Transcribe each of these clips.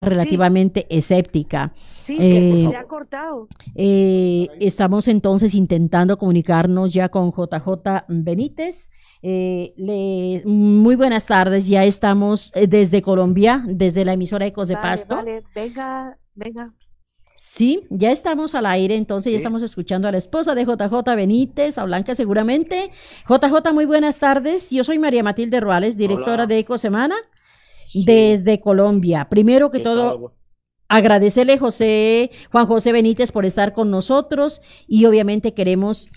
Sí, relativamente escéptica. sí, Eh, se ha cortado. Estamos entonces intentando comunicarnos ya con JJ Benítez. Muy buenas tardes, ya estamos desde Colombia, desde la emisora Ecos de Vale, Pasto. vale, venga, venga. Sí, ya estamos al aire, entonces ya Sí, estamos escuchando a la esposa de JJ Benítez, a Blanca seguramente. JJ, muy buenas tardes. Yo soy María Matilde Ruales, directora hola, de Ecosemana sí, desde Colombia. Primero que ¿qué tal? todo, agradecerle a Juan José Benítez por estar con nosotros y obviamente queremos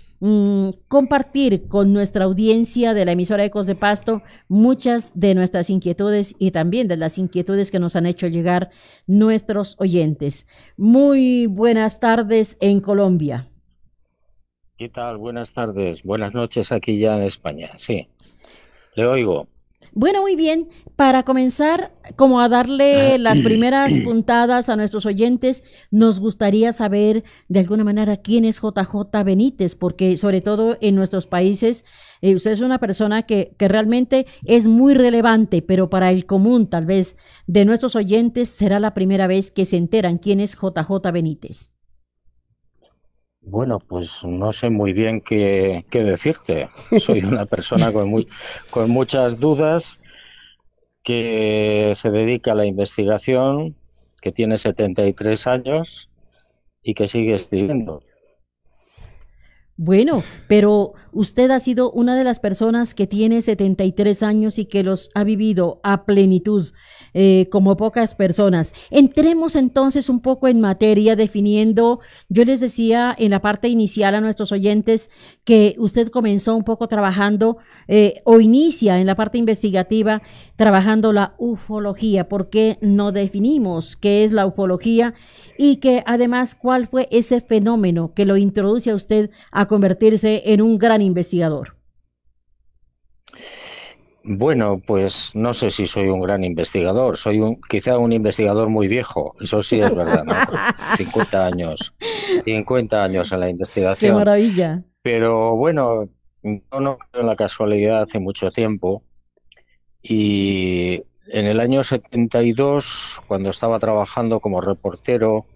compartir con nuestra audiencia de la emisora Ecos de Pasto muchas de nuestras inquietudes y también de las inquietudes que nos han hecho llegar nuestros oyentes. Muy buenas tardes en Colombia. ¿Qué tal? Buenas tardes, buenas noches aquí ya en España. Sí, le oigo. Bueno, muy bien. Para comenzar, como a darle las primeras puntadas a nuestros oyentes, nos gustaría saber de alguna manera quién es JJ Benítez, porque sobre todo en nuestros países, usted es una persona que realmente es muy relevante, pero para el común, tal vez, de nuestros oyentes, será la primera vez que se enteran quién es JJ Benítez. Bueno, pues no sé muy bien qué decirte. Soy una persona con muchas dudas que se dedica a la investigación, que tiene 73 años y que sigue escribiendo. Bueno, pero usted ha sido una de las personas que tiene 73 años y que los ha vivido a plenitud, como pocas personas. Entremos entonces un poco en materia, definiendo, yo les decía en la parte inicial a nuestros oyentes que usted comenzó un poco trabajando o inicia en la parte investigativa trabajando la ufología. ¿Por qué no definimos qué es la ufología? Y que además, ¿cuál fue ese fenómeno que lo introduce a usted a convertirse en un gran investigador? Bueno, pues no sé si soy un gran investigador, quizá un investigador muy viejo, eso sí es verdad, ¿no? Con 50 años, 50 años en la ¡Qué investigación. maravilla! Pero bueno, yo no creo en la casualidad hace mucho tiempo y en el año 72, cuando estaba trabajando como reportero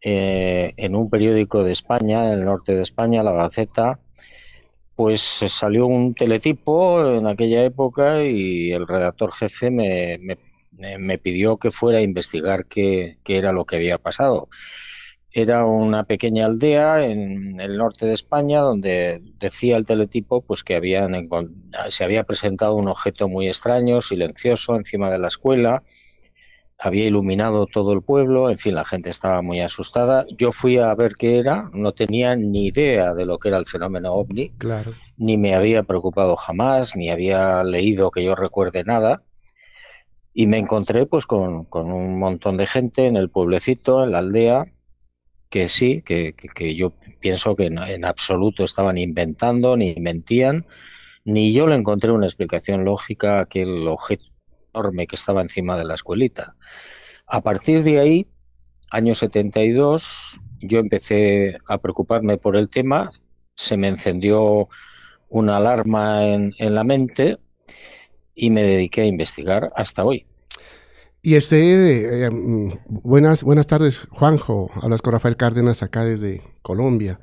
en un periódico de España, en el norte de España, La Gaceta, pues salió un teletipo en aquella época y el redactor jefe me pidió que fuera a investigar qué era lo que había pasado. Era una pequeña aldea en el norte de España donde decía el teletipo pues que se había presentado un objeto muy extraño, silencioso, encima de la escuela, había iluminado todo el pueblo, en fin, la gente estaba muy asustada. Yo fui a ver qué era, no tenía ni idea de lo que era el fenómeno ovni, Claro. ni me había preocupado jamás, ni había leído que yo recuerde nada. Y me encontré pues con un montón de gente en el pueblecito, en la aldea, que sí, que yo pienso que en absoluto estaban inventando, ni mentían, ni yo le encontré una explicación lógica a aquel objeto enorme que estaba encima de la escuelita. A partir de ahí, año 72, yo empecé a preocuparme por el tema, se me encendió una alarma en la mente y me dediqué a investigar hasta hoy. Y usted, buenas tardes, Juanjo. Hablas con Rafael Cárdenas acá desde Colombia.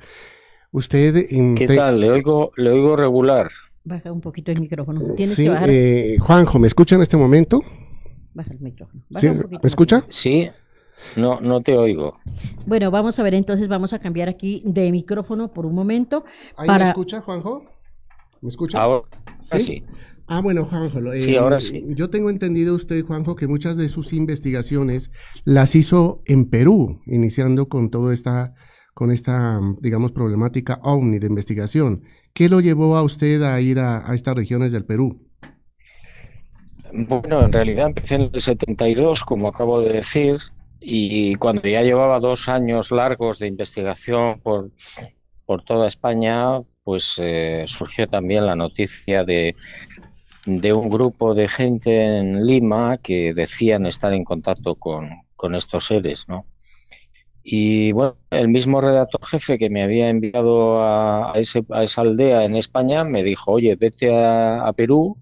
Usted, ¿Qué tal? Le oigo regular. Baja un poquito el micrófono. Tienes que sí, bajar, Juanjo, ¿me escucha en este momento? baja el micrófono. ¿Sí? Baja un ¿Me poquito más. escucha? Sí, no te oigo. Bueno, vamos a ver, entonces vamos a cambiar aquí de micrófono por un momento ¿Ahí me para... escucha, Juanjo? ¿Me escucha? Ahora ¿Sí? sí. Ah, bueno, Juanjo, Sí, ahora sí. yo tengo entendido usted, Juanjo, que muchas de sus investigaciones las hizo en Perú, iniciando con esta, digamos, problemática OVNI de investigación. ¿Qué lo llevó a usted a ir a estas regiones del Perú? Bueno, en realidad empecé en el 72, como acabo de decir, y cuando ya llevaba 2 años largos de investigación por toda España, pues surgió también la noticia de un grupo de gente en Lima que decían estar en contacto con estos seres, ¿no? Y bueno, el mismo redactor jefe que me había enviado a esa aldea en España me dijo, oye, vete a Perú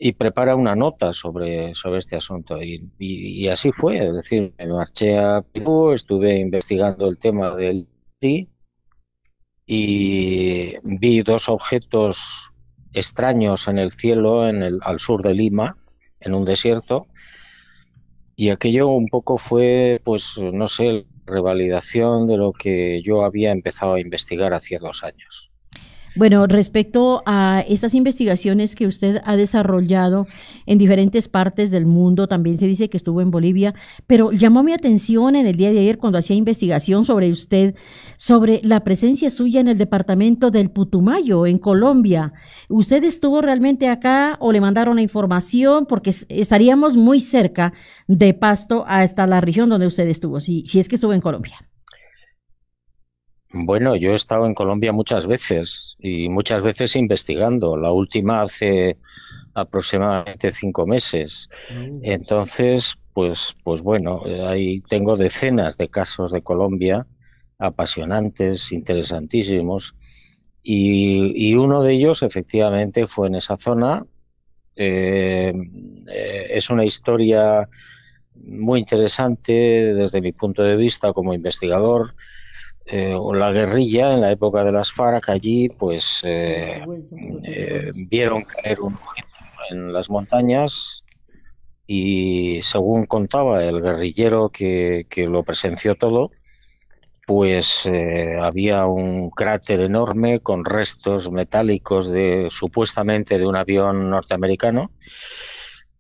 y prepara una nota sobre este asunto. Y así fue, es decir, me marché a Perú, estuve investigando el tema del TI y vi dos objetos extraños en el cielo al sur de Lima, en un desierto, y aquello un poco fue, pues, no sé, revalidación de lo que yo había empezado a investigar hacía 2 años. Bueno, respecto a estas investigaciones que usted ha desarrollado en diferentes partes del mundo, también se dice que estuvo en Bolivia, pero llamó mi atención en el día de ayer cuando hacía investigación sobre usted, sobre la presencia suya en el departamento del Putumayo, en Colombia. ¿Usted estuvo realmente acá o le mandaron la información? Porque estaríamos muy cerca de Pasto hasta la región donde usted estuvo, si es que estuvo en Colombia. Bueno, yo he estado en Colombia muchas veces y muchas veces investigando. La última hace aproximadamente 5 meses. Entonces, pues bueno, ahí tengo decenas de casos de Colombia apasionantes, interesantísimos. Y uno de ellos, efectivamente, fue en esa zona. Es una historia muy interesante desde mi punto de vista como investigador. La guerrilla en la época de las FARC allí pues vieron caer un objeto en las montañas y según contaba el guerrillero que lo presenció todo, pues había un cráter enorme con restos metálicos supuestamente de un avión norteamericano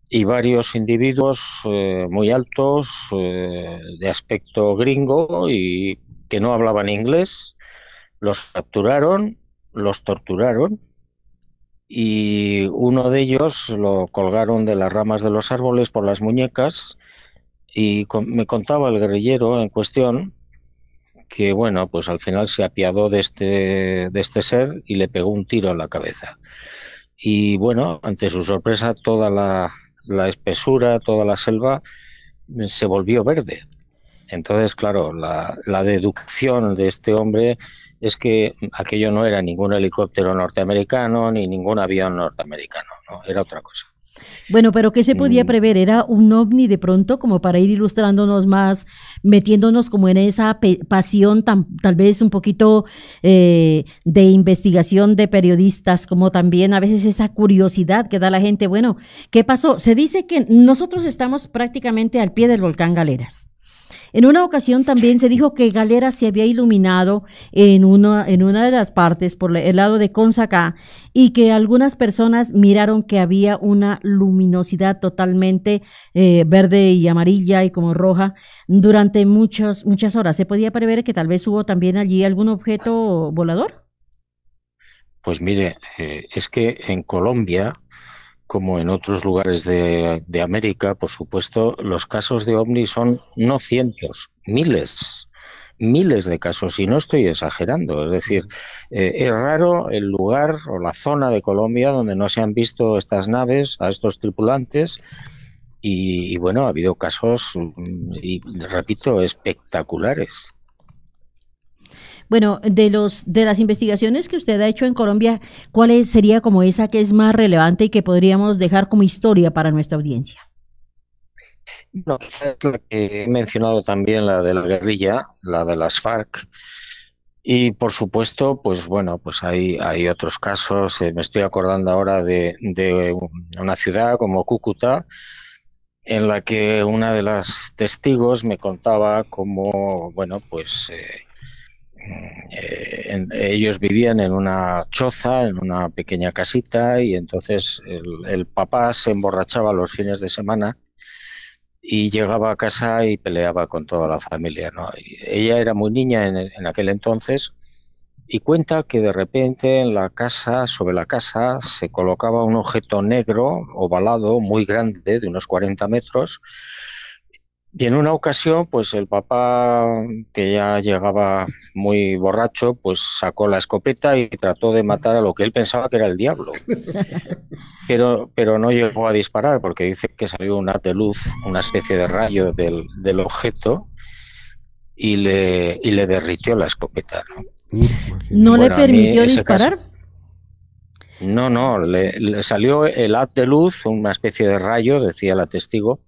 y varios individuos muy altos, de aspecto gringo y que no hablaban inglés, los capturaron, los torturaron y uno de ellos lo colgaron de las ramas de los árboles por las muñecas y me contaba el guerrillero en cuestión que, bueno, pues al final se apiadó de este ser y le pegó un tiro en la cabeza. Y bueno, ante su sorpresa, toda la espesura, toda la selva se volvió verde. Entonces, claro, la deducción de este hombre es que aquello no era ningún helicóptero norteamericano ni ningún avión norteamericano, ¿no? Era otra cosa. Bueno, pero ¿qué se podía prever? ¿Era un ovni de pronto, como para ir ilustrándonos más, metiéndonos como en esa pasión tal vez un poquito de investigación de periodistas, como también a veces esa curiosidad que da la gente? Bueno, ¿qué pasó? Se dice que nosotros estamos prácticamente al pie del volcán Galeras. En una ocasión también se dijo que Galeras se había iluminado en una de las partes por el lado de Consacá y que algunas personas miraron que había una luminosidad totalmente verde y amarilla y como roja durante muchas horas. ¿Se podía prever que tal vez hubo también allí algún objeto volador? Pues mire, es que en Colombia, como en otros lugares de América, por supuesto, los casos de ovni son no cientos, miles de casos, y no estoy exagerando. Es decir, es raro el lugar o la zona de Colombia donde no se han visto estas naves, a estos tripulantes, y bueno, ha habido casos, y repito, espectaculares. Bueno, de las investigaciones que usted ha hecho en Colombia, ¿cuál sería como esa que es más relevante y que podríamos dejar como historia para nuestra audiencia? No, es la que he mencionado también, la de la guerrilla, la de las FARC. Y por supuesto, pues bueno, pues hay otros casos. Me estoy acordando ahora de una ciudad como Cúcuta, en la que una de las testigos me contaba cómo, bueno, pues ellos vivían en una choza, en una pequeña casita, y entonces el papá se emborrachaba los fines de semana y llegaba a casa y peleaba con toda la familia, ¿no? Y ella era muy niña en aquel entonces y cuenta que de repente en la casa, sobre la casa, se colocaba un objeto negro, ovalado, muy grande, de unos 40 metros. Y en una ocasión, pues el papá, que ya llegaba muy borracho, pues sacó la escopeta y trató de matar a lo que él pensaba que era el diablo. Pero no llegó a disparar porque dice que salió un haz de luz, una especie de rayo del objeto y le derritió la escopeta, ¿no? ¿No Bueno, le permitió disparar? No, le salió el haz de luz, una especie de rayo, decía la testigo,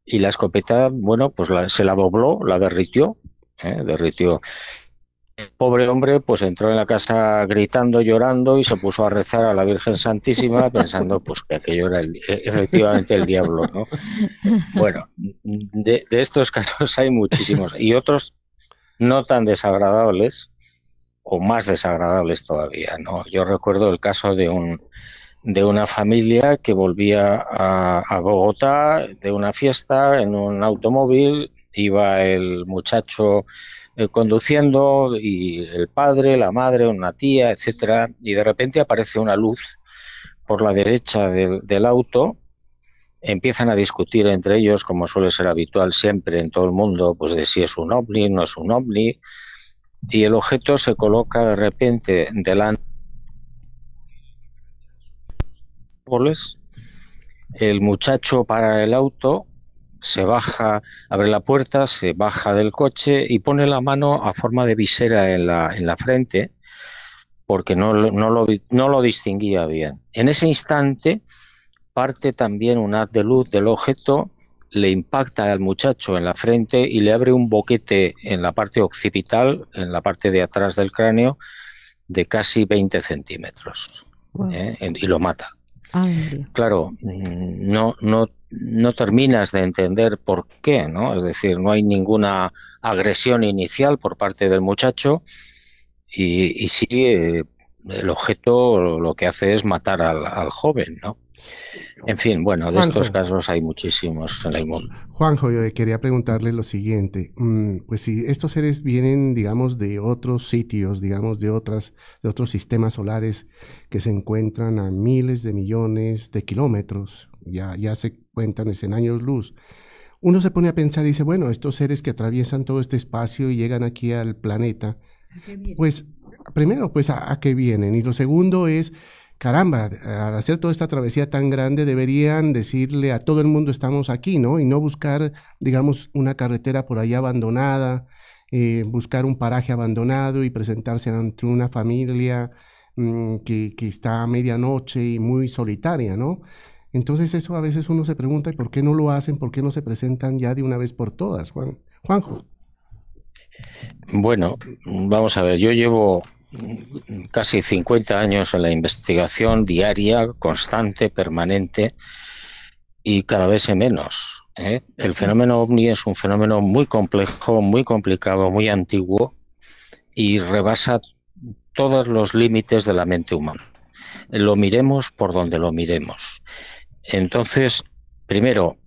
y la escopeta, bueno, pues se la dobló, la derritió, derritió. El pobre hombre pues entró en la casa gritando, llorando y se puso a rezar a la Virgen Santísima pensando pues que aquello era efectivamente el diablo, ¿no? Bueno, de estos casos hay muchísimos y otros no tan desagradables o más desagradables todavía, ¿no? Yo recuerdo el caso de una familia que volvía a Bogotá de una fiesta en un automóvil, iba el muchacho conduciendo y el padre, la madre, una tía, etcétera, y de repente aparece una luz por la derecha del auto, empiezan a discutir entre ellos, como suele ser habitual siempre en todo el mundo, pues de si es un ovni, no es un ovni, y el objeto se coloca de repente delante de los árboles, el muchacho para el auto, se baja, abre la puerta, se baja del coche y pone la mano a forma de visera en la frente porque no lo distinguía bien. En ese instante parte también un haz de luz del objeto, le impacta al muchacho en la frente y le abre un boquete en la parte occipital, en la parte de atrás del cráneo, de casi 20 centímetros. Wow. Y lo mata. Ay, claro, no terminas de entender por qué, ¿no? Es decir, no hay ninguna agresión inicial por parte del muchacho y sí, el objeto lo que hace es matar al joven, ¿no? En fin, bueno, de Juanjo, estos casos hay muchísimos en el mundo. Juanjo, yo quería preguntarle lo siguiente. Pues si estos seres vienen, digamos, de otros sitios, digamos, de otros sistemas solares que se encuentran a miles de millones de kilómetros, ya se cuentan en años luz, uno se pone a pensar y dice, bueno, estos seres que atraviesan todo este espacio y llegan aquí al planeta, pues, primero, pues, ¿a qué vienen? Y lo segundo es, caramba, al hacer toda esta travesía tan grande deberían decirle a todo el mundo estamos aquí, ¿no? Y no buscar, digamos, una carretera por ahí abandonada, buscar un paraje abandonado y presentarse ante una familia que está a medianoche y muy solitaria, ¿no? Entonces eso a veces uno se pregunta, ¿y por qué no lo hacen? ¿Por qué no se presentan ya de una vez por todas, Juanjo? Bueno, vamos a ver, yo llevo casi 50 años en la investigación diaria, constante, permanente y cada vez en menos. El fenómeno OVNI es un fenómeno muy complejo, muy complicado, muy antiguo y rebasa todos los límites de la mente humana. Lo miremos por donde lo miremos. Entonces, primero,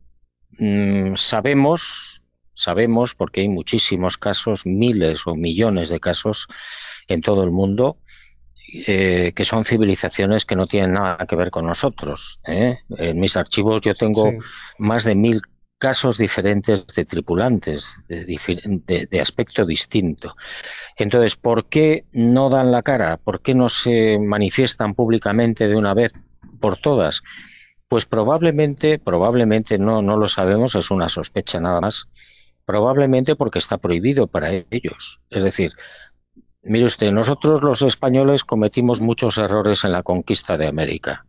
sabemos, porque hay muchísimos casos, miles o millones de casos en todo el mundo, que son civilizaciones que no tienen nada que ver con nosotros. En mis archivos yo tengo más de 1000 casos diferentes de tripulantes, de aspecto distinto. Entonces, ¿por qué no dan la cara? ¿Por qué no se manifiestan públicamente de una vez por todas? Pues probablemente no lo sabemos, es una sospecha nada más, probablemente porque está prohibido para ellos. Es decir, mire usted, nosotros los españoles cometimos muchos errores en la conquista de América.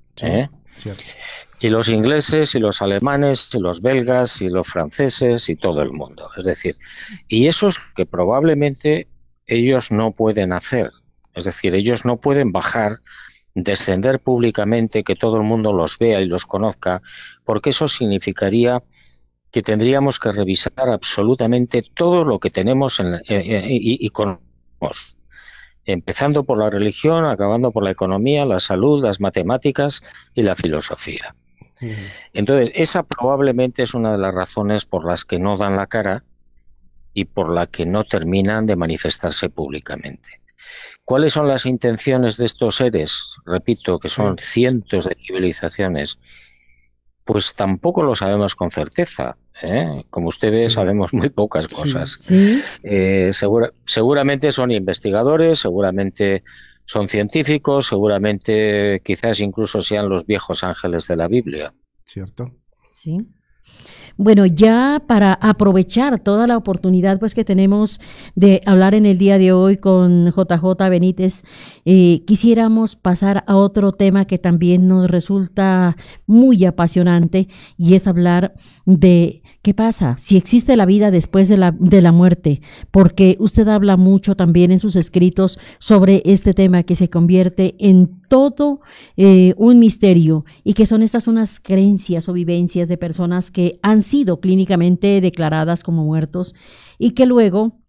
Y los ingleses, y los alemanes, y los belgas, y los franceses, y todo el mundo. Es decir, y eso es que probablemente ellos no pueden hacer. Es decir, ellos no pueden bajar, descender públicamente, que todo el mundo los vea y los conozca, porque eso significaría que tendríamos que revisar absolutamente todo lo que tenemos y conocemos, empezando por la religión, acabando por la economía, la salud, las matemáticas y la filosofía. Entonces, esa probablemente es una de las razones por las que no dan la cara y por la que no terminan de manifestarse públicamente. ¿Cuáles son las intenciones de estos seres? Repito, que son cientos de civilizaciones. Pues tampoco lo sabemos con certeza. Como usted ve, sabemos muy pocas cosas. Seguramente son investigadores, seguramente son científicos, seguramente quizás incluso sean los viejos ángeles de la Biblia. ¿Cierto? Sí. Bueno, ya para aprovechar toda la oportunidad pues que tenemos de hablar en el día de hoy con JJ Benítez, quisiéramos pasar a otro tema que también nos resulta muy apasionante y es hablar de qué pasa, si existe la vida después de la muerte, porque usted habla mucho también en sus escritos sobre este tema que se convierte en todo un misterio y que son estas unas creencias o vivencias de personas que han sido clínicamente declaradas como muertos y que luego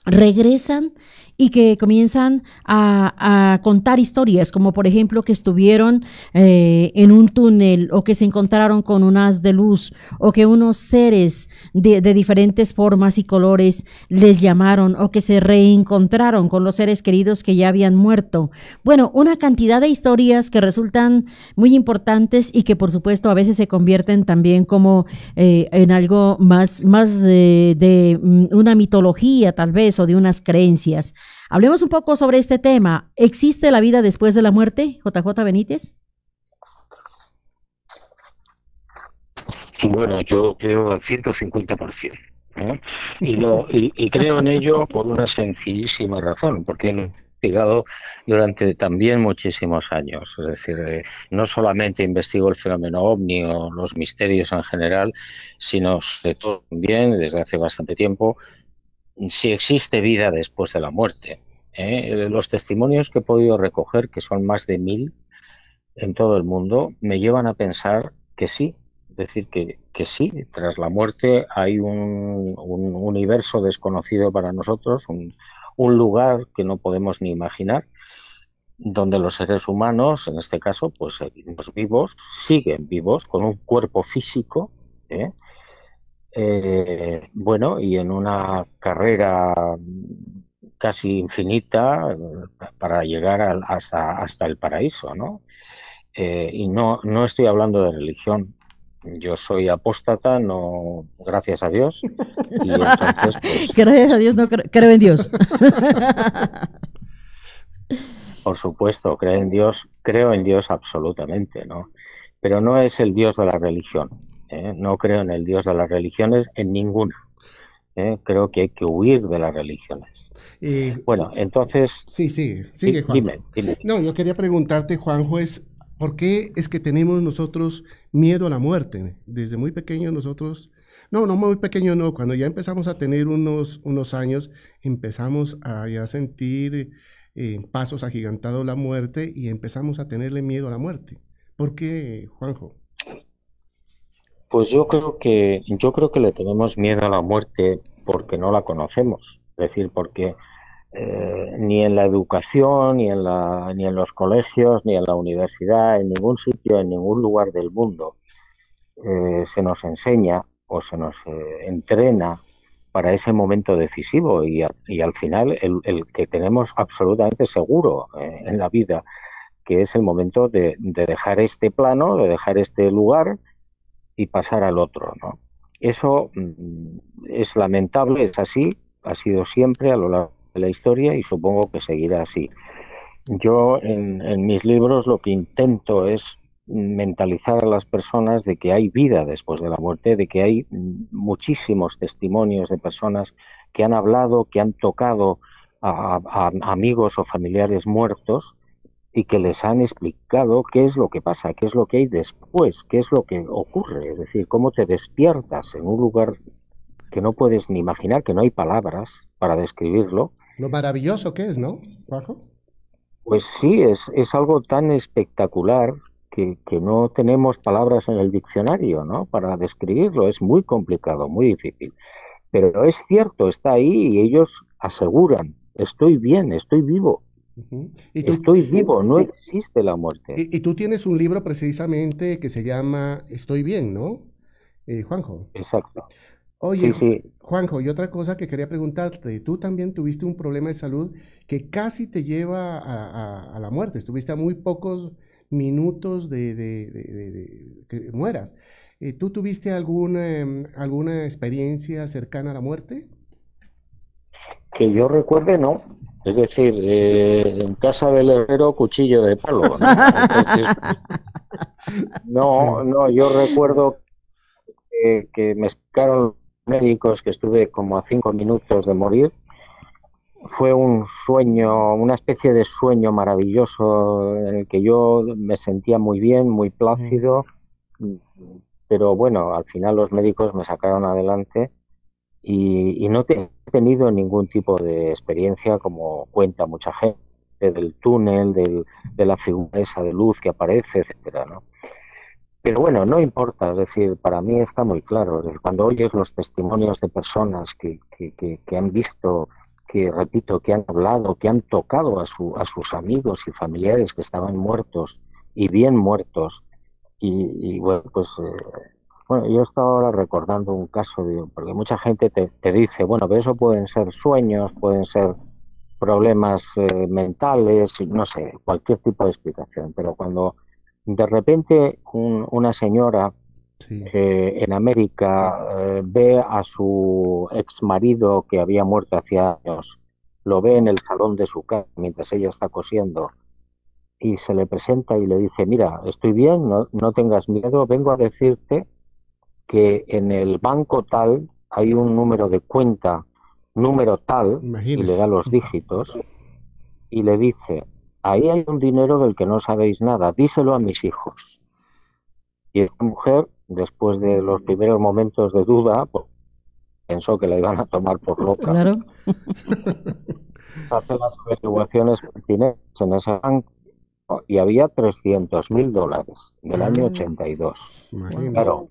regresan y que comienzan a contar historias, como por ejemplo que estuvieron en un túnel o que se encontraron con un haz de luz o que unos seres de diferentes formas y colores les llamaron o que se reencontraron con los seres queridos que ya habían muerto. Bueno, una cantidad de historias que resultan muy importantes y que por supuesto a veces se convierten también como en algo más de una mitología tal vez o de unas creencias. Hablemos un poco sobre este tema. ¿Existe la vida después de la muerte, JJ Benítez? Bueno, yo creo al 150%, ¿eh? Y creo en ello por una sencillísima razón, porque lo he investigado durante también muchísimos años. Es decir, no solamente investigo el fenómeno ovni o los misterios en general, sino sobre todo también, desde hace bastante tiempo, si existe vida después de la muerte. Los testimonios que he podido recoger, que son más de 1000 en todo el mundo, me llevan a pensar que sí. Es decir, que sí, tras la muerte hay un universo desconocido para nosotros, un lugar que no podemos ni imaginar, donde los seres humanos, en este caso, pues seguimos vivos, siguen vivos, con un cuerpo físico, bueno, y en una carrera casi infinita para llegar hasta el paraíso, ¿no? Y no estoy hablando de religión. Yo soy apóstata, no, gracias a Dios, y entonces, pues, gracias a Dios, no creo en Dios. por supuesto, creo en Dios absolutamente, ¿no? Pero no es el Dios de la religión. No creo en el Dios de las religiones, en ninguna. Creo que hay que huir de las religiones. Bueno, entonces... Sí, sigue, Juanjo. Dime. No, yo quería preguntarte, Juanjo, ¿por qué es que tenemos nosotros miedo a la muerte? Desde muy pequeños nosotros... No muy pequeños no, cuando ya empezamos a tener unos años, empezamos a ya sentir pasos agigantados la muerte y empezamos a tenerle miedo a la muerte. ¿Por qué, Juanjo? Pues yo creo que le tenemos miedo a la muerte porque no la conocemos. Es decir, porque ni en la educación, ni en los colegios, ni en la universidad, en ningún sitio, en ningún lugar del mundo se nos enseña o se nos entrena para ese momento decisivo y al final el que tenemos absolutamente seguro en la vida, que es el momento de dejar este plano, de dejar este lugar y pasar al otro, ¿no? Eso es lamentable, es así, ha sido siempre a lo largo de la historia y supongo que seguirá así. Yo en mis libros lo que intento es mentalizar a las personas de que hay vida después de la muerte, de que hay muchísimos testimonios de personas que han hablado, que han tocado a amigos o familiares muertos y que les han explicado qué es lo que pasa, qué es lo que hay después, qué es lo que ocurre, es decir, cómo te despiertas en un lugar que no puedes ni imaginar, que no hay palabras para describirlo. Lo maravilloso que es, ¿no, Juanjo? Pues sí, es algo tan espectacular que no tenemos palabras en el diccionario, ¿no?, para describirlo. Es muy complicado, muy difícil. Pero es cierto, está ahí y ellos aseguran, estoy bien, estoy vivo. Estoy vivo, no existe la muerte. Y tú tienes un libro precisamente que se llama Estoy bien, ¿no, Juanjo? Exacto. Oye, Sí. Juanjo, y otra cosa que quería preguntarte, tú también tuviste un problema de salud que casi te lleva a la muerte, estuviste a muy pocos minutos de que mueras. ¿Tú tuviste alguna experiencia cercana a la muerte? Que yo recuerde, no. Es decir, en casa del herrero, cuchillo de palo, ¿no? Entonces, no, yo recuerdo que me explicaron los médicos, que estuve como a 5 minutos de morir, fue un sueño, una especie de sueño maravilloso en el que yo me sentía muy bien, muy plácido, pero bueno, al final los médicos me sacaron adelante y no he tenido ningún tipo de experiencia como cuenta mucha gente del túnel, de la figura esa de luz que aparece, etcétera, ¿no? Pero bueno, no importa, es decir, para mí está muy claro, es decir, cuando oyes los testimonios de personas que han visto, que repito, que han hablado, que han tocado a sus amigos y familiares que estaban muertos y bien muertos, y bueno, pues bueno, yo estaba ahora recordando un caso, porque mucha gente te dice, bueno, pero eso pueden ser sueños, pueden ser problemas mentales, no sé, cualquier tipo de explicación, pero cuando de repente una señora Sí. en América ve a su ex marido que había muerto hacía años, lo ve en el salón de su casa mientras ella está cosiendo y se le presenta y le dice, mira, estoy bien, no tengas miedo, vengo a decirte que en el banco tal hay un número de cuenta, número tal, y le Imagínese. da los dígitos y le dice, ahí hay un dinero del que no sabéis nada, díselo a mis hijos. Y esta mujer, después de los primeros momentos de duda, pues, pensó que la iban a tomar por loca. Claro. Hace las averiguaciones pertinentes en ese banco y había $300.000 del año 82. Imagínese. Claro,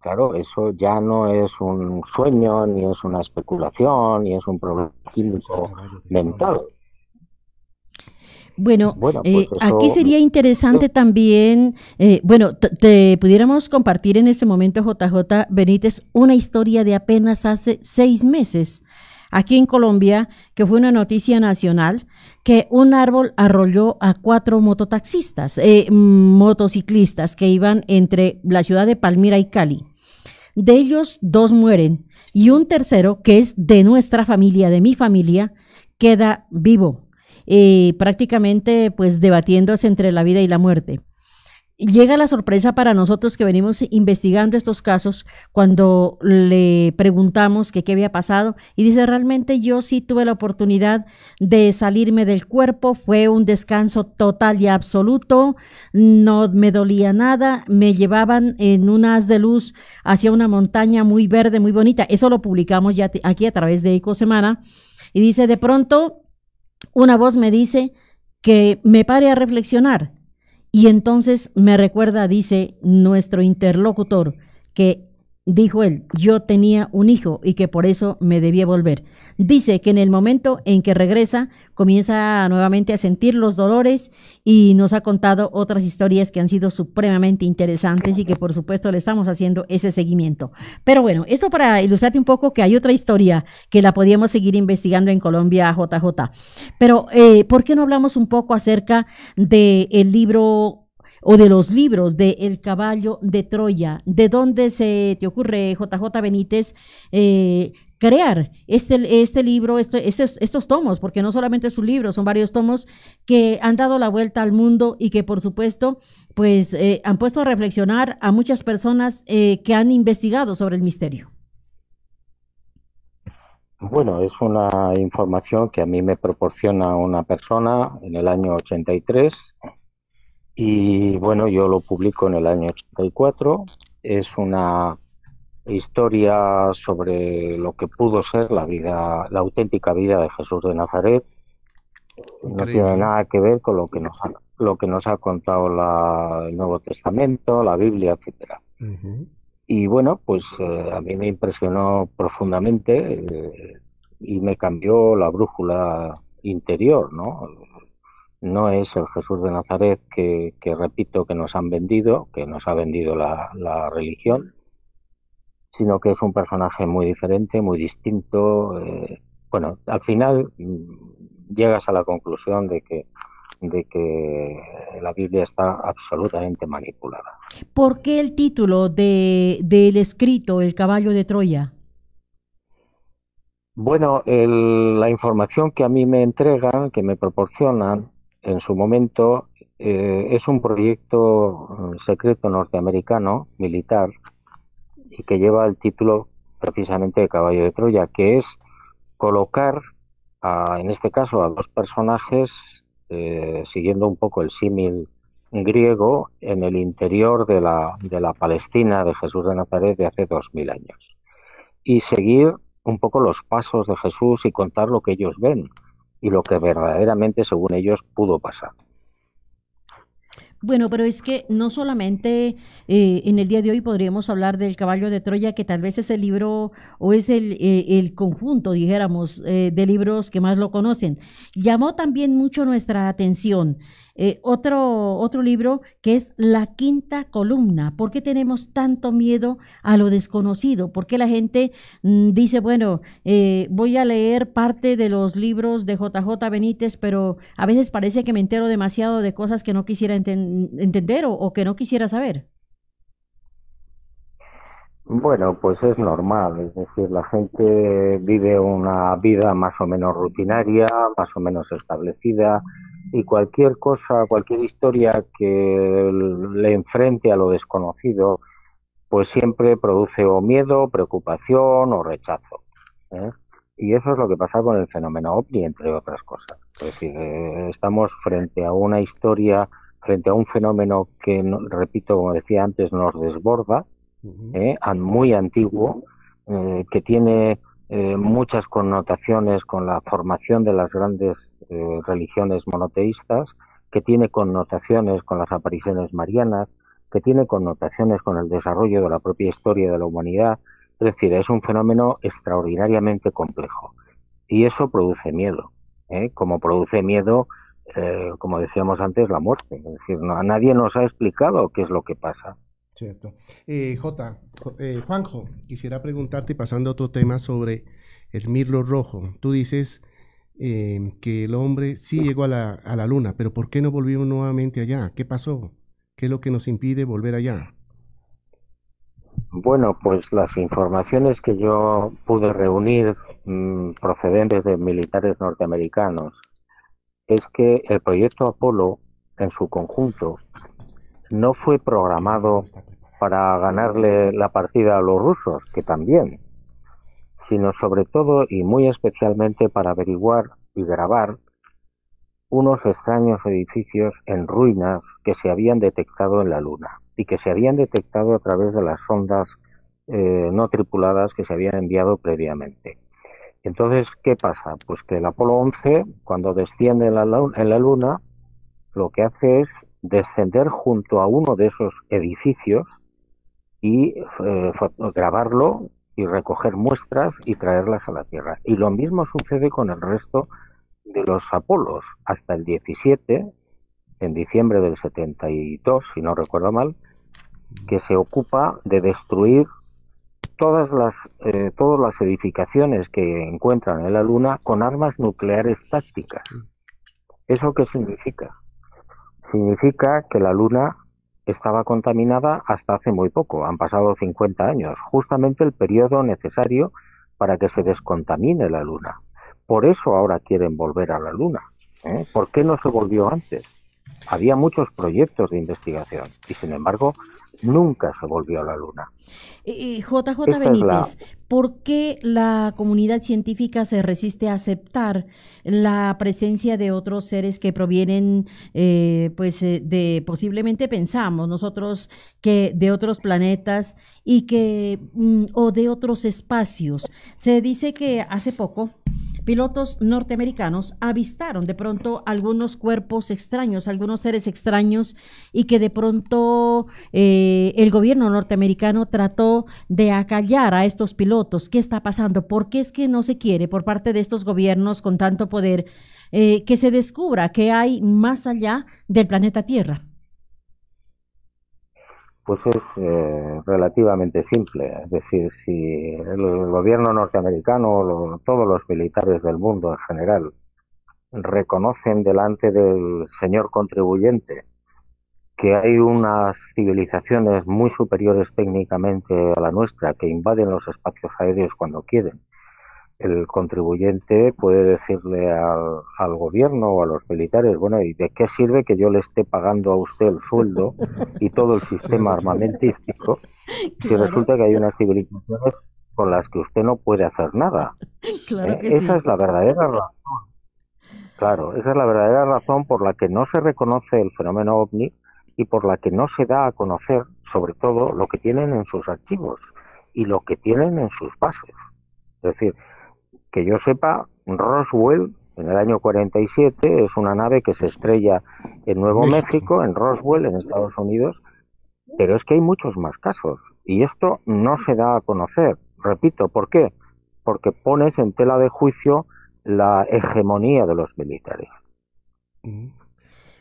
claro, eso ya no es un sueño, ni es una especulación, ni es un problema químico mental. Bueno, Bueno, pues aquí eso, sería interesante también, bueno, te pudiéramos compartir en este momento, JJ Benítez, una historia de apenas hace 6 meses, aquí en Colombia, que fue una noticia nacional, que un árbol arrolló a 4 mototaxistas, motociclistas que iban entre la ciudad de Palmira y Cali. De ellos, 2 mueren y un tercero, que es de nuestra familia, de mi familia, queda vivo. Prácticamente pues debatiéndose entre la vida y la muerte. Llega la sorpresa para nosotros que venimos investigando estos casos cuando le preguntamos que qué había pasado y dice, realmente yo sí tuve la oportunidad de salirme del cuerpo, fue un descanso total y absoluto, no me dolía nada, me llevaban en un haz de luz hacia una montaña muy verde, muy bonita. Eso lo publicamos ya aquí a través de Ecosemana y dice, de pronto una voz me dice que me pare a reflexionar y entonces me recuerda, dice nuestro interlocutor, que dijo él, yo tenía un hijo y que por eso me debía volver. Dice que en el momento en que regresa, comienza nuevamente a sentir los dolores y nos ha contado otras historias que han sido supremamente interesantes y que por supuesto le estamos haciendo ese seguimiento. Pero bueno, esto para ilustrarte un poco que hay otra historia que la podíamos seguir investigando en Colombia, JJ. Pero, ¿por qué no hablamos un poco acerca del libro o de los libros de El caballo de Troya? ¿De dónde se te ocurre, JJ Benítez, crear este libro, estos tomos? Porque no solamente es un libro, son varios tomos que han dado la vuelta al mundo y que por supuesto pues han puesto a reflexionar a muchas personas que han investigado sobre el misterio. bueno, es una información que a mí me proporciona una persona en el año 83 y bueno, yo lo publico en el año 84. Es una historia sobre lo que pudo ser la vida, la auténtica vida de Jesús de Nazaret. No Increíble, tiene ¿no? nada que ver con lo que nos ha contado el Nuevo Testamento, la Biblia, etcétera. Ujú. Y bueno, pues a mí me impresionó profundamente y me cambió la brújula interior, ¿no? No es el Jesús de Nazaret que repito, que nos han vendido, que nos ha vendido la religión, sino que es un personaje muy diferente, muy distinto. Bueno, al final llegas a la conclusión de que la Biblia está absolutamente manipulada. ¿Por qué el título del escrito El caballo de Troya? Bueno, la información que a mí me entregan, que me proporcionan en su momento, es un proyecto secreto norteamericano, militar, y que lleva el título precisamente de Caballo de Troya, que es colocar, en este caso, a dos personajes, siguiendo un poco el símil griego, en el interior de la Palestina de Jesús de Nazaret de hace 2000 años. Y seguir un poco los pasos de Jesús y contar lo que ellos ven y lo que verdaderamente, según ellos, pudo pasar. Bueno, pero es que no solamente en el día de hoy podríamos hablar del Caballo de Troya, que tal vez es el libro o es el conjunto, dijéramos, de libros que más lo conocen. Llamó también mucho nuestra atención otro libro que es La Quinta Columna. ¿Por qué tenemos tanto miedo a lo desconocido? ¿Por qué la gente dice, bueno, voy a leer parte de los libros de JJ Benítez, pero a veces parece que me entero demasiado de cosas que no quisiera entender o que no quisiera saber? Bueno, pues es normal, es decir, la gente vive una vida más o menos rutinaria, más o menos establecida, y cualquier cosa, cualquier historia que le enfrente a lo desconocido, pues siempre produce o miedo, preocupación o rechazo, ¿eh? Y eso es lo que pasa con el fenómeno OVNI, entre otras cosas. Es decir, estamos frente a una historia, frente a un fenómeno que, repito, como decía antes, nos desborda, muy antiguo, que tiene muchas connotaciones con la formación de las grandes religiones monoteístas, que tiene connotaciones con las apariciones marianas, que tiene connotaciones con el desarrollo de la propia historia de la humanidad. Es decir, es un fenómeno extraordinariamente complejo y eso produce miedo, como produce miedo, como decíamos antes, la muerte. Es decir, nadie nos ha explicado qué es lo que pasa. Cierto. Juanjo, quisiera preguntarte, pasando a otro tema, sobre el mirlo rojo. Tú dices que el hombre sí llegó a la luna, pero ¿por qué no volvió nuevamente allá? ¿Qué pasó? ¿Qué es lo que nos impide volver allá? Bueno, pues las informaciones que yo pude reunir procedentes de militares norteamericanos es que el proyecto Apolo en su conjunto no fue programado para ganarle la partida a los rusos, que también, sino sobre todo y muy especialmente para averiguar y grabar unos extraños edificios en ruinas que se habían detectado en la Luna y que se habían detectado a través de las sondas no tripuladas que se habían enviado previamente. Entonces, ¿qué pasa? Pues que el Apolo 11, cuando desciende en la Luna, lo que hace es descender junto a uno de esos edificios y grabarlo y recoger muestras y traerlas a la Tierra. Y lo mismo sucede con el resto de los Apolos, hasta el 17, en diciembre del 72, si no recuerdo mal, que se ocupa de destruir todas las edificaciones que encuentran en la Luna con armas nucleares tácticas. ¿Eso qué significa? Significa que la Luna estaba contaminada hasta hace muy poco, han pasado 50 años, justamente el periodo necesario para que se descontamine la Luna. Por eso ahora quieren volver a la Luna. ¿Por qué no se volvió antes? Había muchos proyectos de investigación y, sin embargo, nunca se volvió a la Luna. JJ Benítez, ¿por qué la comunidad científica se resiste a aceptar la presencia de otros seres que provienen, de posiblemente pensamos nosotros que de otros planetas y que o de otros espacios? Se dice que hace poco pilotos norteamericanos avistaron de pronto algunos cuerpos extraños, algunos seres extraños, y que de pronto el gobierno norteamericano trató de acallar a estos pilotos. ¿Qué está pasando? ¿Por qué es que no se quiere por parte de estos gobiernos con tanto poder que se descubra qué hay más allá del planeta Tierra? Pues es relativamente simple. Es decir, si el gobierno norteamericano, todos los militares del mundo en general, reconocen delante del señor contribuyente que hay unas civilizaciones muy superiores técnicamente a la nuestra que invaden los espacios aéreos cuando quieren, el contribuyente puede decirle al gobierno o a los militares, bueno, ¿y de qué sirve que yo le esté pagando a usted el sueldo y todo el sistema armamentístico si Claro, resulta que hay unas civilizaciones con las que usted no puede hacer nada? claro que Esa sí. es la verdadera razón. Claro, esa es la verdadera razón por la que no se reconoce el fenómeno ovni y por la que no se da a conocer, sobre todo, lo que tienen en sus archivos y lo que tienen en sus bases. Es decir, que yo sepa, Roswell, en el año 47, es una nave que se estrella en Nuevo México. México, en Roswell, en Estados Unidos, pero es que hay muchos más casos y esto no se da a conocer. Repito, ¿por qué? Porque pones en tela de juicio la hegemonía de los militares. Mm.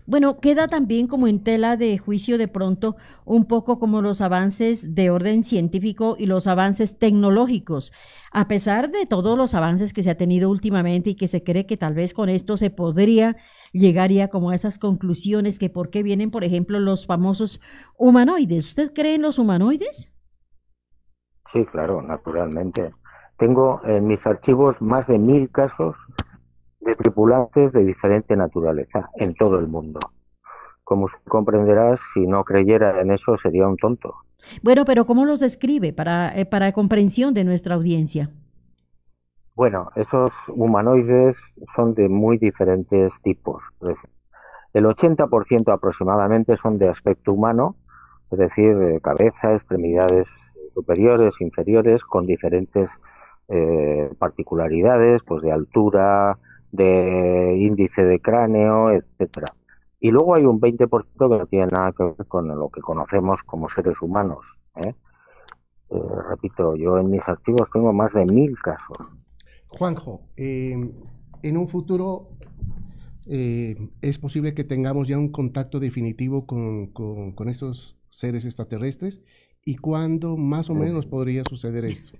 Bueno, queda también como en tela de juicio de pronto un poco como los avances de orden científico y los avances tecnológicos. A pesar de todos los avances que se ha tenido últimamente y que se cree que tal vez con esto se podría llegar ya como a esas conclusiones que por qué vienen, por ejemplo, los famosos humanoides. ¿Usted cree en los humanoides? Sí, claro, naturalmente. Tengo en mis archivos más de 1000 casos de tripulantes de diferente naturaleza en todo el mundo. Como usted comprenderá, si no creyera en eso sería un tonto. Bueno, pero ¿cómo los describe para comprensión de nuestra audiencia? Bueno, esos humanoides son de muy diferentes tipos. Es decir, el 80% aproximadamente son de aspecto humano, es decir, cabeza, extremidades superiores, inferiores, con diferentes particularidades, pues de altura, de índice de cráneo, etcétera. Y luego hay un 20% que no tiene nada que ver con lo que conocemos como seres humanos. ¿eh? Repito, yo en mis archivos tengo más de 1000 casos. Juanjo, en un futuro es posible que tengamos ya un contacto definitivo con estos seres extraterrestres. ¿Y cuándo más o menos podría suceder esto?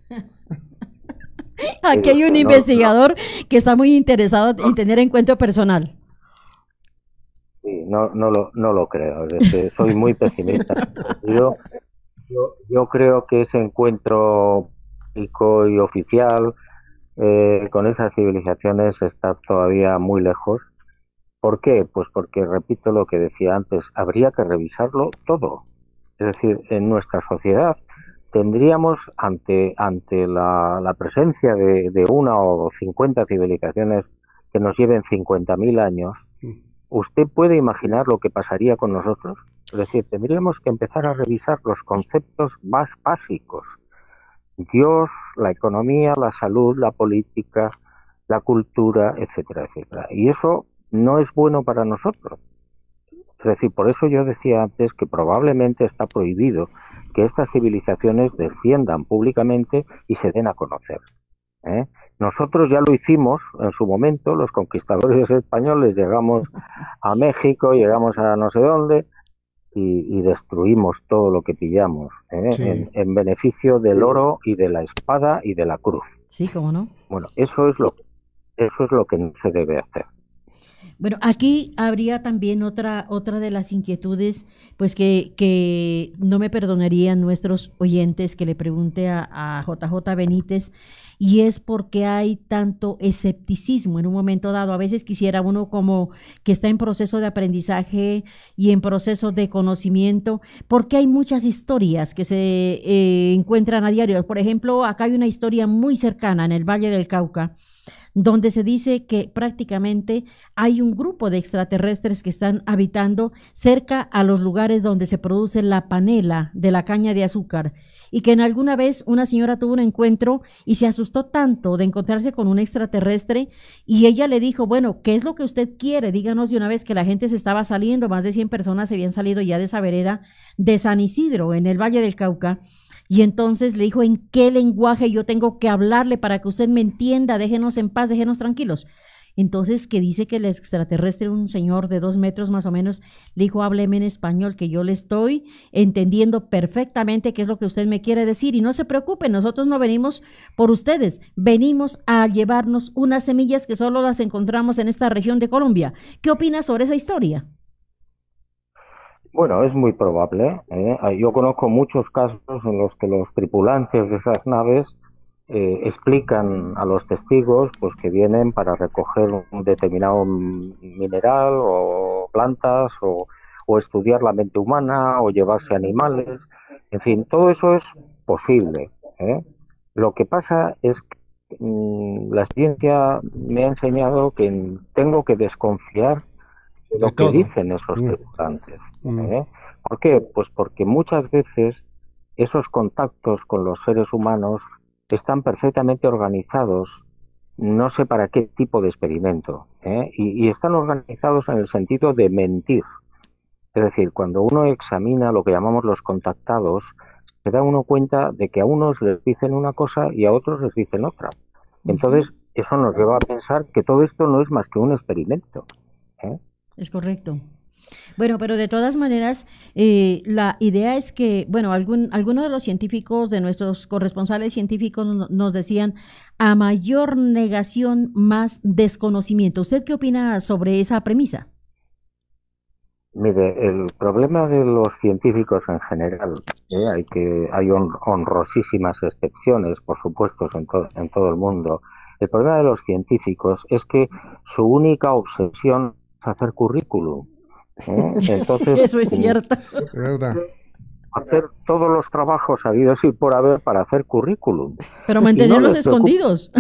Aquí Mire hay un usted, investigador que está muy interesado en tener encuentro personal. sí, no lo creo, es decir, soy muy pesimista en ese sentido. Yo creo que ese encuentro público y oficial con esas civilizaciones está todavía muy lejos. ¿Por qué? Pues porque, repito lo que decía antes, habría que revisarlo todo. Es decir, en nuestra sociedad tendríamos ante la presencia de una o 50 civilizaciones que nos lleven 50.000 años, Mm. ¿usted puede imaginar lo que pasaría con nosotros? Es decir, tendríamos que empezar a revisar los conceptos más básicos. Dios, la economía, la salud, la política, la cultura, etcétera, etcétera. Y eso no es bueno para nosotros. Es decir, por eso yo decía antes que probablemente está prohibido que estas civilizaciones desciendan públicamente y se den a conocer. ¿eh? Nosotros ya lo hicimos en su momento, los conquistadores españoles llegamos a México, llegamos a no sé dónde y destruimos todo lo que pillamos Sí. en beneficio del oro y de la espada y de la cruz. Sí, ¿cómo no? Bueno, eso es lo que no se debe hacer. Bueno, aquí habría también otra de las inquietudes, pues que no me perdonarían nuestros oyentes que le pregunte a JJ Benítez, y es porque hay tanto escepticismo en un momento dado. A veces quisiera uno como que está en proceso de aprendizaje y en proceso de conocimiento, porque hay muchas historias que se encuentran a diario. Por ejemplo, acá hay una historia muy cercana en el Valle del Cauca donde se dice que prácticamente hay un grupo de extraterrestres que están habitando cerca a los lugares donde se produce la panela de la caña de azúcar y que en alguna vez una señora tuvo un encuentro y se asustó tanto de encontrarse con un extraterrestre y ella le dijo, bueno, ¿qué es lo que usted quiere? Díganos de una vez que la gente se estaba saliendo, más de 100 personas se habían salido ya de esa vereda de San Isidro, en el Valle del Cauca. Y entonces le dijo, ¿en qué lenguaje yo tengo que hablarle para que usted me entienda? Déjenos en paz, déjenos tranquilos. Entonces, que dice que el extraterrestre, un señor de 2 metros más o menos, le dijo, hábleme en español, que yo le estoy entendiendo perfectamente qué es lo que usted me quiere decir. Y no se preocupe, nosotros no venimos por ustedes, venimos a llevarnos unas semillas que solo las encontramos en esta región de Colombia. ¿Qué opina sobre esa historia? Bueno, es muy probable. Yo conozco muchos casos en los que los tripulantes de esas naves explican a los testigos pues que vienen para recoger un determinado mineral o plantas o estudiar la mente humana o llevarse animales. En fin, todo eso es posible, ¿eh? Lo que pasa es que la ciencia me ha enseñado que tengo que desconfiar de De lo que todo. dicen esos Mm, tripulantes, mm. ¿eh? ¿Por qué? Pues porque muchas veces esos contactos con los seres humanos están perfectamente organizados, no sé para qué tipo de experimento, ¿eh? Y están organizados en el sentido de mentir. Es decir, cuando uno examina lo que llamamos los contactados, se da uno cuenta de que a unos les dicen una cosa y a otros les dicen otra. Ujú. Entonces, eso nos lleva a pensar que todo esto no es más que un experimento, ¿eh? Es correcto. Bueno, pero de todas maneras, la idea es que, bueno, algunos de los científicos, de nuestros corresponsales científicos, nos decían, a mayor negación, más desconocimiento. ¿Usted qué opina sobre esa premisa? Mire, el problema de los científicos en general, hay honrosísimas excepciones, por supuesto, en todo el mundo. El problema de los científicos es que su única obsesión es hacer currículum, ¿eh? Entonces, Eso es cierto. De verdad. hacer todos los trabajos habidos y por haber para hacer currículum. Pero Y no mantenerlos les preocupa, escondidos.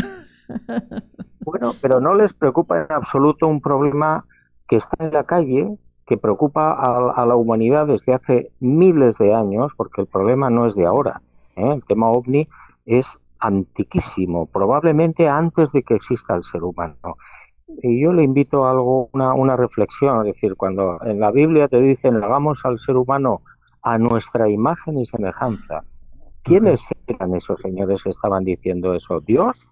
bueno, pero no les preocupa en absoluto un problema que está en la calle, que preocupa a la humanidad desde hace miles de años, porque el problema no es de ahora, ¿eh? El tema ovni es antiquísimo, probablemente antes de que exista el ser humano. Y yo le invito a algo, una reflexión, es decir, cuando en la Biblia te dicen hagamos al ser humano a nuestra imagen y semejanza, Ujú. ¿quiénes eran esos señores que estaban diciendo eso? ¿Dios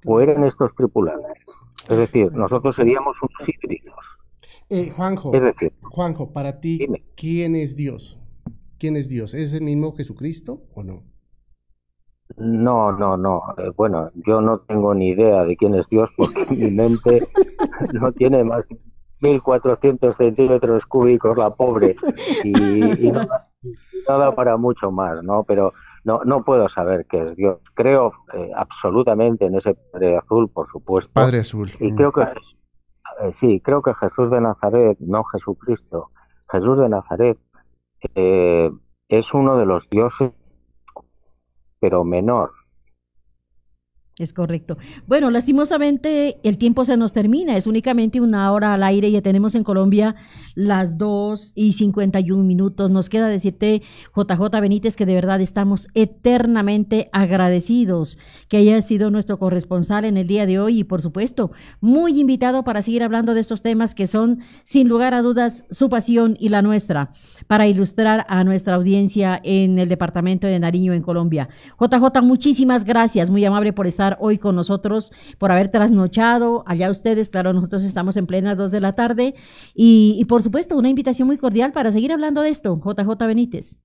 o eran estos tripulantes? Es decir, nosotros seríamos unos híbridos. Es Juanjo, decir, Juanjo, para ti, dime, ¿quién es Dios? ¿Quién es Dios? ¿Es el mismo Jesucristo o no? no. Bueno, yo no tengo ni idea de quién es Dios porque mi mente no tiene más de 1.400 centímetros cúbicos, la pobre, y no da para mucho más, ¿no? Pero no puedo saber qué es Dios. Creo absolutamente en ese Padre Azul, por supuesto, Padre Azul. y creo que sí, creo que Jesús de Nazaret, no Jesucristo, Jesús de Nazaret eh, es uno de los dioses, pero menor. Es correcto. Bueno, lastimosamente el tiempo se nos termina, es únicamente una hora al aire, ya tenemos en Colombia las 2:51. Nos queda decirte, JJ Benítez, que de verdad estamos eternamente agradecidos que hayas sido nuestro corresponsal en el día de hoy y por supuesto, muy invitado para seguir hablando de estos temas que son, sin lugar a dudas, su pasión y la nuestra, para ilustrar a nuestra audiencia en el departamento de Nariño, en Colombia. JJ, muchísimas gracias, muy amable por estar hoy con nosotros, por haber trasnochado. Allá ustedes, claro, nosotros estamos en plenas 2 de la tarde y por supuesto una invitación muy cordial para seguir hablando de esto, JJ Benítez.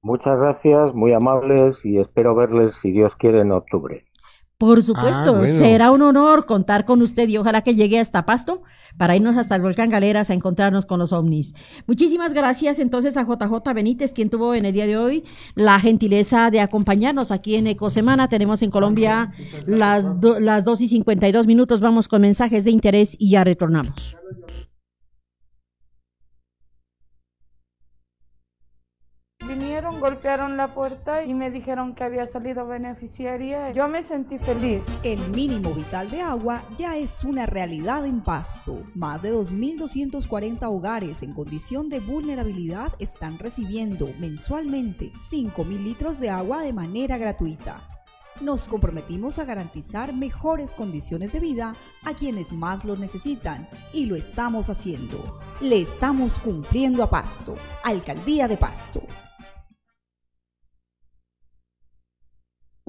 Muchas gracias, muy amables y espero verles, si Dios quiere, en octubre. Por Ah, supuesto, bueno. será un honor contar con usted y ojalá que llegue hasta Pasto para irnos hasta el volcán Galeras a encontrarnos con los ovnis. Muchísimas gracias entonces a JJ Benítez, quien tuvo en el día de hoy la gentileza de acompañarnos aquí en Ecosemana. Tenemos en Colombia las 2:52. Vamos con mensajes de interés y ya retornamos. Vinieron, golpearon la puerta y me dijeron que había salido beneficiaria. Yo me sentí feliz. El mínimo vital de agua ya es una realidad en Pasto. Más de 2.240 hogares en condición de vulnerabilidad están recibiendo mensualmente 5.000 litros de agua de manera gratuita. Nos comprometimos a garantizar mejores condiciones de vida a quienes más lo necesitan y lo estamos haciendo. Le estamos cumpliendo a Pasto. Alcaldía de Pasto.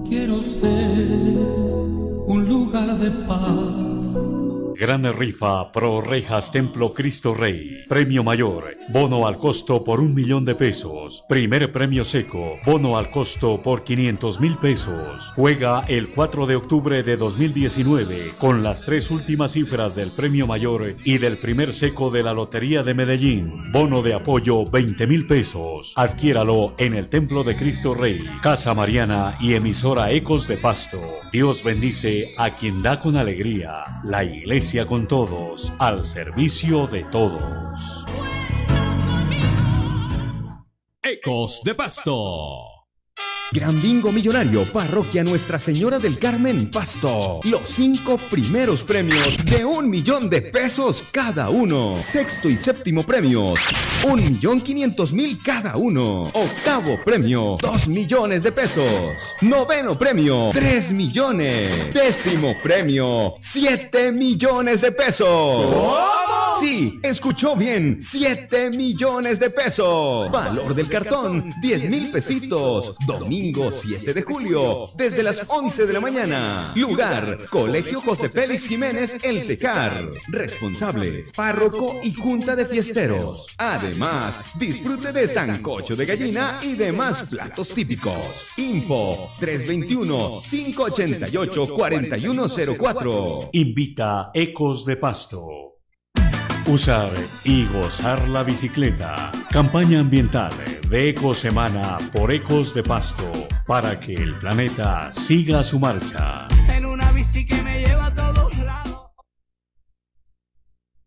Quiero ser un lugar de paz. Gran rifa Pro Rejas Templo Cristo Rey. Premio mayor, bono al costo por 1.000.000 de pesos. Primer premio seco, bono al costo por 500.000 pesos. Juega el 4 de octubre de 2019 con las 3 últimas cifras del premio mayor y del primer seco de la Lotería de Medellín. Bono de apoyo 20.000 pesos. Adquiéralo en el Templo de Cristo Rey, Casa Mariana y emisora Ecos de Pasto. Dios bendice a quien da con alegría. La Iglesia con todos, al servicio de todos. Ecos de Pasto. Gran Bingo Millonario, Parroquia Nuestra Señora del Carmen, Pasto. Los 5 primeros premios de $1,000,000 cada uno. Sexto y séptimo premios, $1,500,000 cada uno. Octavo premio, $2,000,000. Noveno premio, $3 millones. Décimo premio, $7 millones. ¿Cómo? Sí, escuchó bien, $7 millones. Valor del cartón, 10,000 pesitos. Domingo 7 de julio, desde las 11 de la mañana. Lugar, Colegio José Félix Jiménez El Tecar. Responsables, párroco y junta de fiesteros. Además, disfrute de sancocho de gallina y demás platos típicos. Info 321-588-4104. Invita Ecos de Pasto. Usar y gozar la bicicleta. Campaña ambiental de Ecosemana por Ecos de Pasto para que el planeta siga su marcha. En una bici que me lleva a todos lados.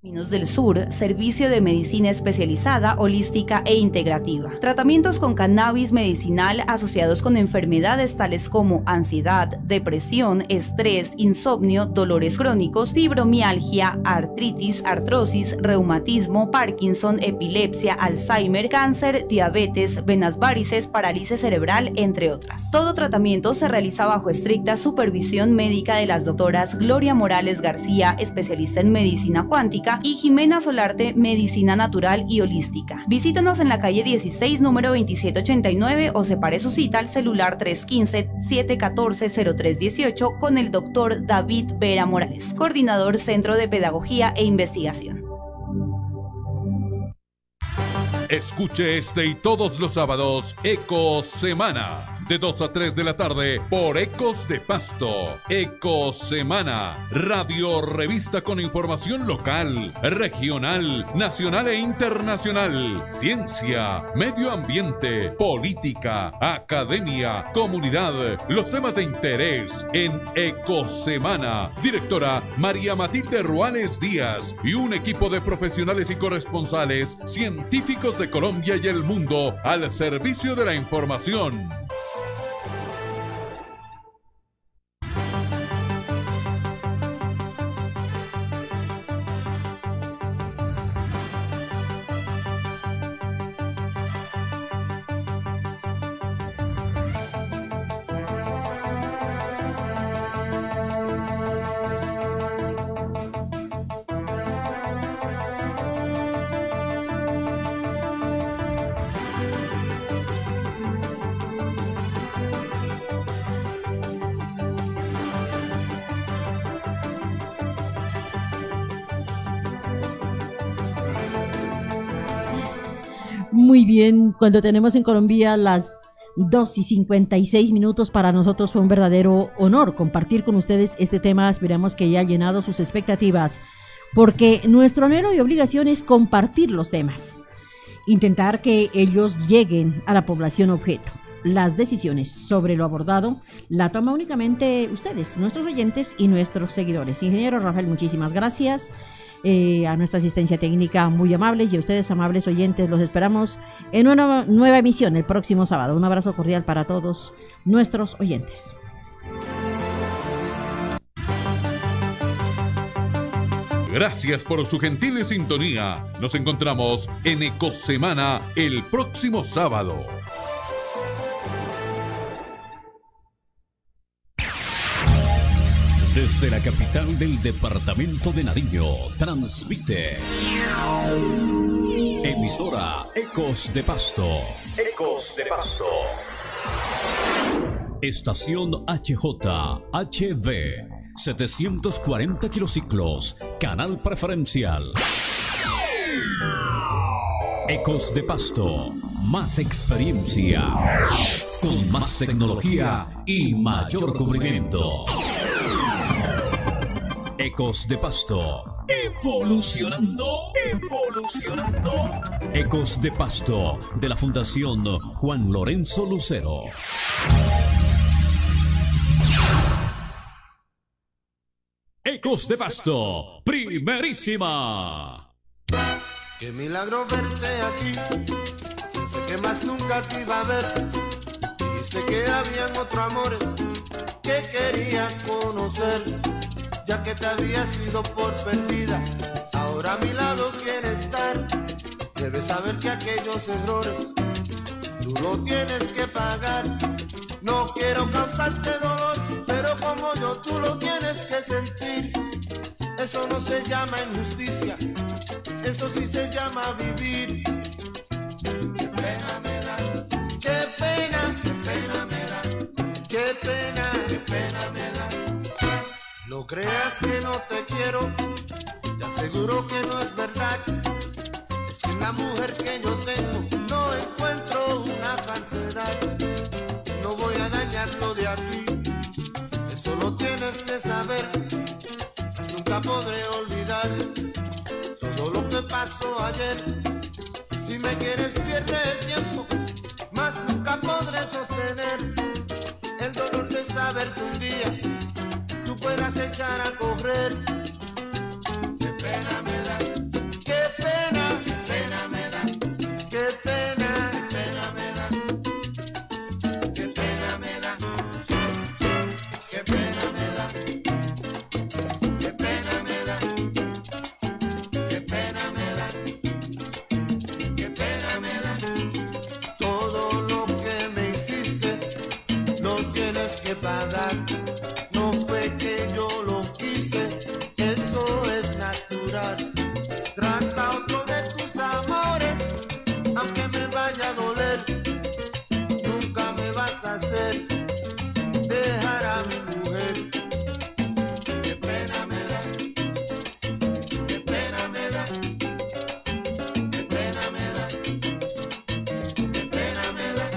Caminos del Sur, servicio de medicina especializada, holística e integrativa. Tratamientos con cannabis medicinal asociados con enfermedades tales como ansiedad, depresión, estrés, insomnio, dolores crónicos, fibromialgia, artritis, artrosis, reumatismo, Parkinson, epilepsia, Alzheimer, cáncer, diabetes, venas varices, parálisis cerebral, entre otras. Todo tratamiento se realiza bajo estricta supervisión médica de las doctoras Gloria Morales García, especialista en medicina cuántica, y Jimena Solarte, medicina natural y holística. Visítanos en la calle 16, número 2789 o separe su cita al celular 315-714-0318 con el doctor David Vera Morales, coordinador Centro de Pedagogía e Investigación. Escuche este y todos los sábados Ecosemana, de 2 a 3 de la tarde por Ecos de Pasto. Ecosemana, radio revista con información local, regional, nacional e internacional, ciencia, medio ambiente, política, academia, comunidad, los temas de interés en Ecosemana. Directora María Matilde Ruales Díaz y un equipo de profesionales y corresponsales científicos de Colombia y el mundo al servicio de la información. Muy bien, cuando tenemos en Colombia las 2:56, para nosotros fue un verdadero honor compartir con ustedes este tema. Esperamos que haya llenado sus expectativas, porque nuestro anhelo y obligación es compartir los temas, intentar que ellos lleguen a la población objeto. Las decisiones sobre lo abordado la toma únicamente ustedes, nuestros oyentes y nuestros seguidores. Ingeniero Rafael, muchísimas gracias. A nuestra asistencia técnica, muy amables, y a ustedes, amables oyentes, los esperamos en una nueva emisión el próximo sábado. Un abrazo cordial para todos nuestros oyentes. Gracias por su gentil sintonía. Nos encontramos en Ecosemana el próximo sábado. Desde la capital del departamento de Nariño, transmite emisora Ecos de Pasto. Ecos de Pasto. Estación HJ-HV, 740 kilociclos, canal preferencial. Ecos de Pasto, más experiencia, con más tecnología y mayor cubrimiento. Ecos de Pasto, evolucionando, evolucionando. Ecos de Pasto, de la Fundación Juan Lorenzo Lucero. Ecos de Pasto, primerísima. Qué milagro verte aquí, sé que más nunca te iba a ver. Dijiste que habían otros amores que quería conocer, ya que te habías ido por perdida, ahora a mi lado quieres estar. Debes saber que aquellos errores tú lo tienes que pagar. No quiero causarte dolor, pero como yo tú lo tienes que sentir. Eso no se llama injusticia, eso sí se llama vivir. Qué pena me da, qué pena me da, qué pena me da. No creas que no te quiero, te aseguro que no es verdad. Es que en la mujer que yo tengo no encuentro una falsedad. No voy a dañarlo de aquí, eso lo tienes que saber. Nunca podré olvidar todo lo que pasó ayer. Si me quieres pierde el tiempo, más nunca podré sostener el dolor de saber que un día tú puedas echar a correr. Qué pena me da, qué pena me da, qué pena me da, qué pena me da, qué pena me da, qué pena me da, qué pena me da, qué pena me da. Todo lo que me hiciste lo tienes que pagar. No fue que yo lo quise, eso es natural. Trata otro de tus amores, aunque me vaya a doler. Nunca me vas a hacer dejar a mi mujer. Qué pena me da, qué pena me da, qué pena me da, qué pena me da.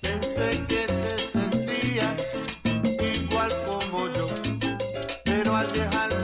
Pensé que te sentías igual como yo, pero al dejar